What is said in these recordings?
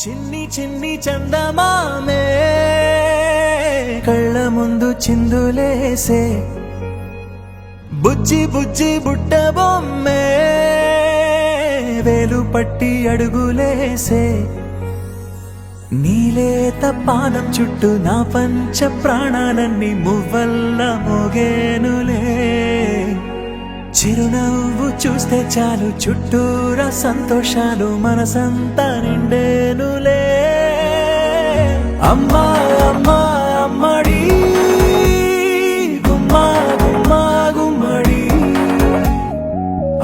చిన్ని చిన్ని చందమామే కళ్ళ ముందు చిందులేసే బుజ్జి బుజ్జి బుట్ట బొమ్మే వేలు పట్టి అడుగులేసే నీలేత పానం చుట్టూ నా పంచ ప్రాణాలన్నీ మువ్వల్ల మోగేనులే చిరునవ్వు చూస్తే చాలు చుట్టూరా సంతోషాలు మనసంతా నిండేనులే అమ్మా అమ్మా అమ్మడి గుమ్మా గుమ్మా గుమ్మడి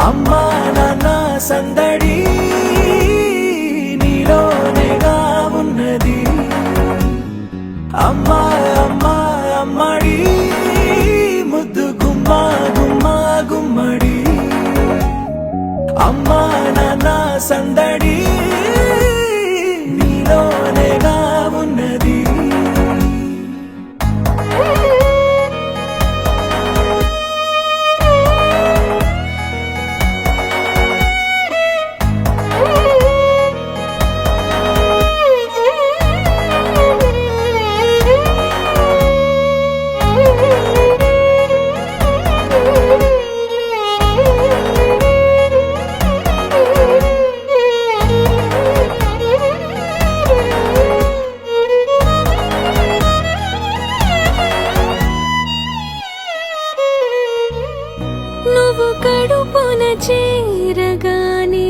అమ్మా నాన్న సందడి నీలోనేగా ఉన్నది అమ్మా అమ్మా అమ్మడి ముద్దు గుమ్మా గుమ్మా గుమ్మడి అమ్మా నాన్న సందడి నీలోనేగా ఉన్నది నువ్వు కడుపున చేరగానే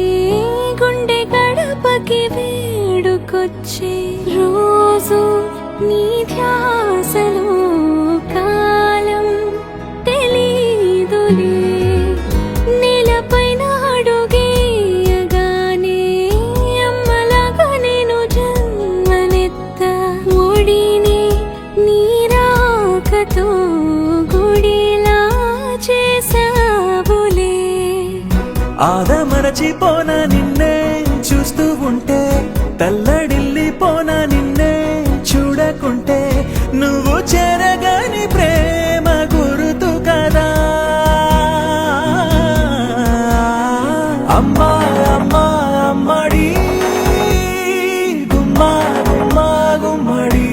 గుండె గడపకి వేడుకొచ్చే రోజు నీ ధ్యాసలో కాలం తెలీదులే నేలపైన అడుగేయగానే అమ్మలాగా నేను జన్మనెత్త ఒడిని నీ రాకతో గుడిలా చేసావులే ఆదమరచిపోన నిన్నే చూస్తూ ఉంటే తల్లడిల్లిపోన నిన్నే చూడకుంటే నువ్వు చెరగని ప్రేమ గురుతు కదా అమ్మా అమ్మా అమ్మడి గుమ్మా గుమ్మా గుమ్మడి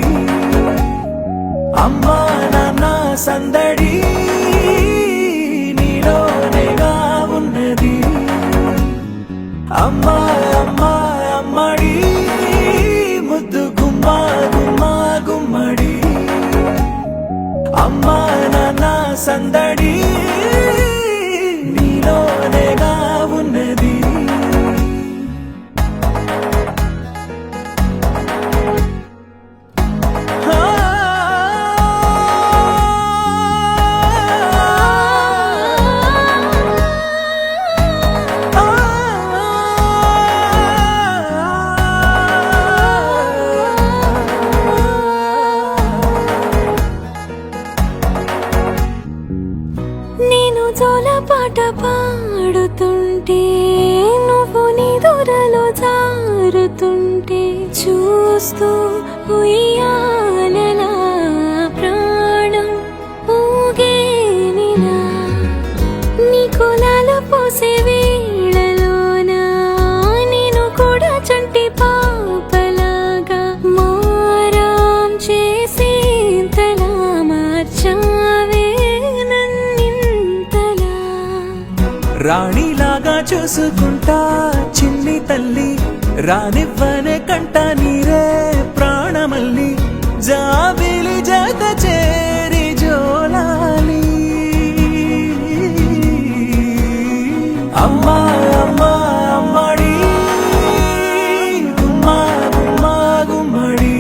అమ్మా నాన్న సందడి నీలోనేగా ఉన్నది అమ్మా అమ్మా అమ్మడి ముద్దు గుమ్మా గుమ్మా గుమ్మడి అమ్మా నాన్న సందడి నీలోనేగా ఉన్నది నేను జోలపాట పాడుతుంటే నువ్వు నీ దూరలో జారుతుంటే చూస్తూ ఉయ్యాలలా ప్రాణం ఊగేనినా నీ కులాలు పోసే వేళలోనా నేను కూడా చంటి పాపలాగా మారాం చేసేంతలా మార్చావే రాణిలాగా చూసుకుంటా చిన్ని తల్లి రానివ్వనే కంట నీరే ప్రాణమల్లి జాబిలి జత చేరి జోలాలి అమ్మా అమ్మా అమ్మడి గుమ్మా గుమ్మా గుమ్మడి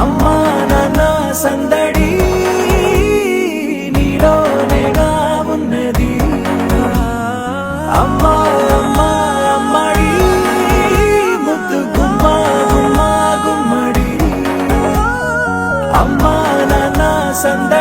అమ్మా నాన్న సందడి నీలోనేగా ఉన్నది అమ్మా అమ్మా అమ్మడి ముద్దు గుమ్మా గుమ్మా గుమ్మడి అమ్మా నాన్న సందడి